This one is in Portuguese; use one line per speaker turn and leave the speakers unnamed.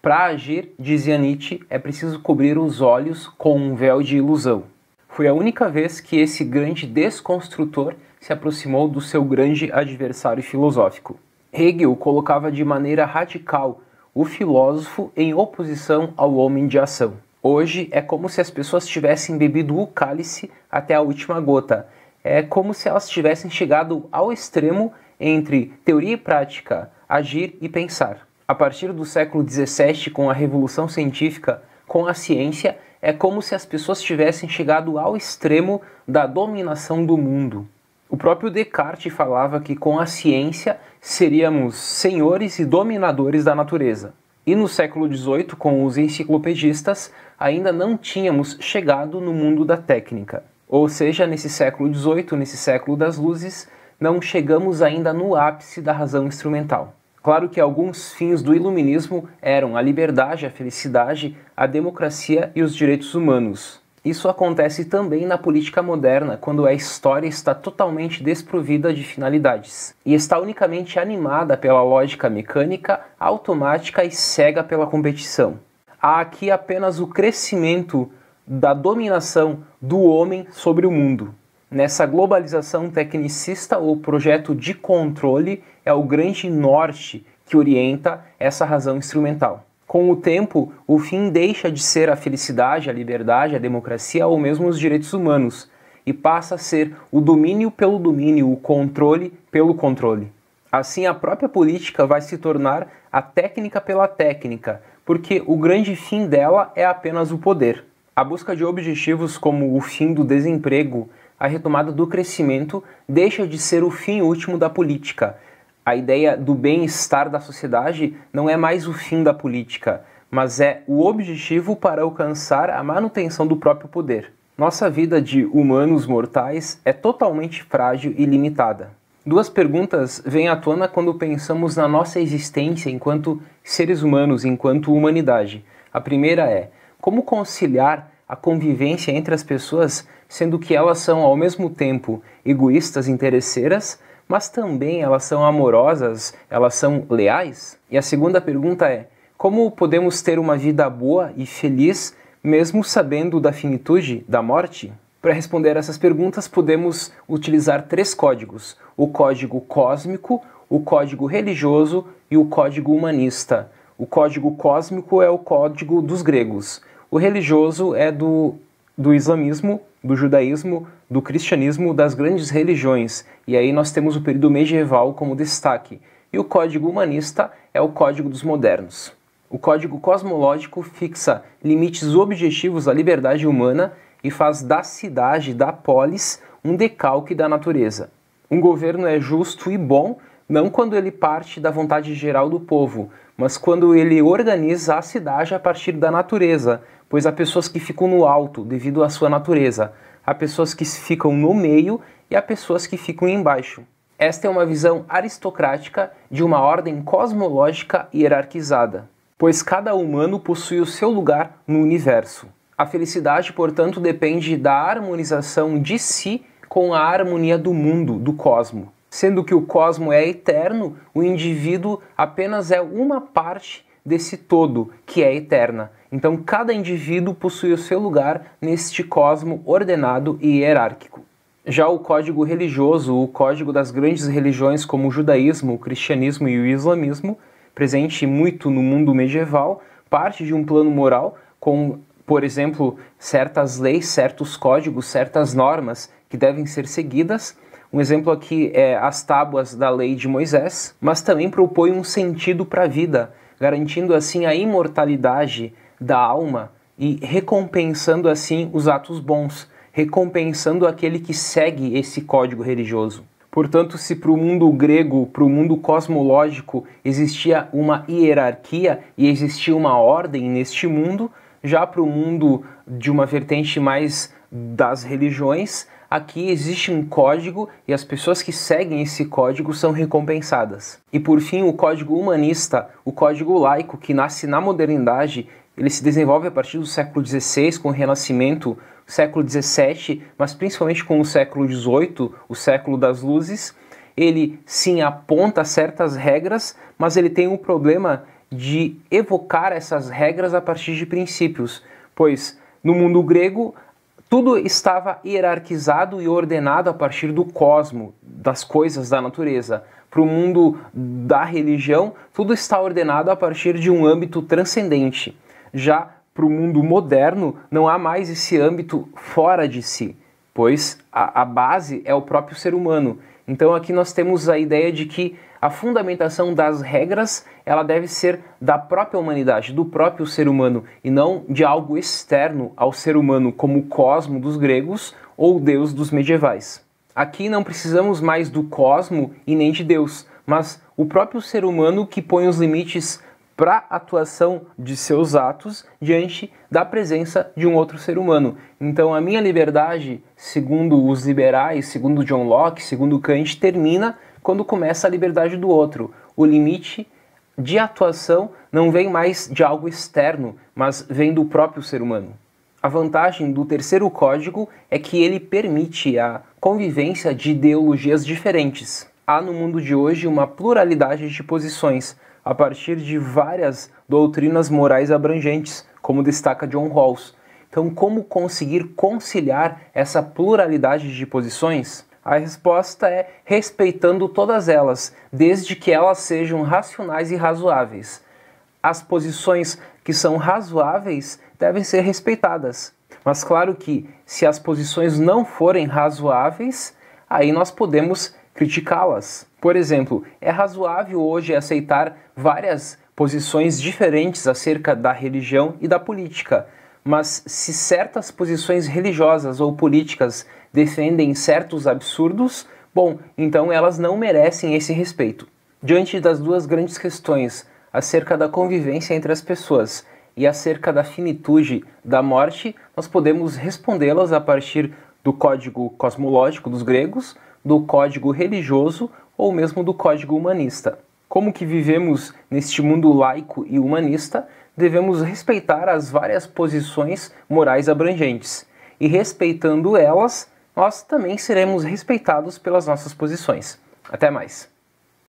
Para agir, dizia Nietzsche, é preciso cobrir os olhos com um véu de ilusão. Foi a única vez que esse grande desconstrutor se aproximou do seu grande adversário filosófico. Hegel colocava de maneira radical o filósofo em oposição ao homem de ação. Hoje é como se as pessoas tivessem bebido o cálice até a última gota. É como se elas tivessem chegado ao extremo entre teoria e prática, agir e pensar. A partir do século XVII, com a Revolução Científica, com a ciência, é como se as pessoas tivessem chegado ao extremo da dominação do mundo. O próprio Descartes falava que com a ciência seríamos senhores e dominadores da natureza. E no século XVIII, com os enciclopedistas, ainda não tínhamos chegado no mundo da técnica. Ou seja, nesse século XVIII, nesse século das luzes, não chegamos ainda no ápice da razão instrumental. Claro que alguns fins do iluminismo eram a liberdade, a felicidade, a democracia e os direitos humanos. Isso acontece também na política moderna, quando a história está totalmente desprovida de finalidades e está unicamente animada pela lógica mecânica, automática e cega pela competição. Há aqui apenas o crescimento da dominação do homem sobre o mundo. Nessa globalização tecnicista, o projeto de controle é o grande norte que orienta essa razão instrumental. Com o tempo, o fim deixa de ser a felicidade, a liberdade, a democracia ou mesmo os direitos humanos e passa a ser o domínio pelo domínio, o controle pelo controle. Assim, a própria política vai se tornar a técnica pela técnica, porque o grande fim dela é apenas o poder. A busca de objetivos como o fim do desemprego, a retomada do crescimento, deixa de ser o fim último da política. A ideia do bem-estar da sociedade não é mais o fim da política, mas é o objetivo para alcançar a manutenção do próprio poder. Nossa vida de humanos mortais é totalmente frágil e limitada. Duas perguntas vêm à tona quando pensamos na nossa existência enquanto seres humanos, enquanto humanidade. A primeira é: como conciliar a convivência entre as pessoas, sendo que elas são ao mesmo tempo egoístas e interesseiras, mas também elas são amorosas, elas são leais? E a segunda pergunta é: como podemos ter uma vida boa e feliz mesmo sabendo da finitude, da morte? Para responder essas perguntas, podemos utilizar três códigos: o código cósmico, o código religioso e o código humanista. O código cósmico é o código dos gregos. O religioso é do islamismo, do judaísmo, do cristianismo, das grandes religiões. E aí nós temos o período medieval como destaque. E o código humanista é o código dos modernos. O código cosmológico fixa limites objetivos à liberdade humana e faz da cidade, da polis, um decalque da natureza. Um governo é justo e bom não quando ele parte da vontade geral do povo, mas quando ele organiza a cidade a partir da natureza, pois há pessoas que ficam no alto devido à sua natureza, há pessoas que ficam no meio e há pessoas que ficam embaixo. Esta é uma visão aristocrática de uma ordem cosmológica hierarquizada, pois cada humano possui o seu lugar no universo. A felicidade, portanto, depende da harmonização de si com a harmonia do mundo, do cosmo. Sendo que o cosmo é eterno, o indivíduo apenas é uma parte desse todo que é eterna. Então cada indivíduo possui o seu lugar neste cosmo ordenado e hierárquico. Já o código religioso, o código das grandes religiões como o judaísmo, o cristianismo e o islamismo, presente muito no mundo medieval, parte de um plano moral com, por exemplo, certas leis, certos códigos, certas normas que devem ser seguidas. Um exemplo aqui é as tábuas da lei de Moisés, mas também propõe um sentido para a vida, garantindo assim a imortalidade da alma e recompensando assim os atos bons, recompensando aquele que segue esse código religioso. Portanto, se para o mundo grego, para o mundo cosmológico, existia uma hierarquia e existia uma ordem neste mundo, já para o mundo de uma vertente mais das religiões, aqui existe um código e as pessoas que seguem esse código são recompensadas. E por fim, o código humanista, o código laico, que nasce na modernidade, ele se desenvolve a partir do século XVI, com o Renascimento, século XVII, mas principalmente com o século XVIII, o século das luzes. Ele sim aponta certas regras, mas ele tem o problema de evocar essas regras a partir de princípios, pois no mundo grego tudo estava hierarquizado e ordenado a partir do cosmo, das coisas da natureza. Para o mundo da religião, tudo está ordenado a partir de um âmbito transcendente. Já para o mundo moderno, não há mais esse âmbito fora de si, pois a base é o próprio ser humano. Então aqui nós temos a ideia de que a fundamentação das regras ela deve ser da própria humanidade, do próprio ser humano, e não de algo externo ao ser humano, como o cosmo dos gregos ou o Deus dos medievais. Aqui não precisamos mais do cosmo e nem de Deus, mas o próprio ser humano que põe os limites para a atuação de seus atos diante da presença de um outro ser humano. Então a minha liberdade, segundo os liberais, segundo John Locke, segundo Kant, termina quando começa a liberdade do outro. O limite de atuação não vem mais de algo externo, mas vem do próprio ser humano. A vantagem do terceiro código é que ele permite a convivência de ideologias diferentes. Há no mundo de hoje uma pluralidade de posições, a partir de várias doutrinas morais abrangentes, como destaca John Rawls. Então, como conseguir conciliar essa pluralidade de posições? A resposta é respeitando todas elas, desde que elas sejam racionais e razoáveis. As posições que são razoáveis devem ser respeitadas. Mas claro que, se as posições não forem razoáveis, aí nós podemos criticá-las. Por exemplo, é razoável hoje aceitar várias posições diferentes acerca da religião e da política, mas se certas posições religiosas ou políticas defendem certos absurdos, bom, então elas não merecem esse respeito. Diante das duas grandes questões acerca da convivência entre as pessoas e acerca da finitude da morte, nós podemos respondê-las a partir do código cosmológico dos gregos, do código religioso ou mesmo do código humanista. Como que vivemos neste mundo laico e humanista, devemos respeitar as várias posições morais abrangentes. E respeitando elas, nós também seremos respeitados pelas nossas posições. Até mais!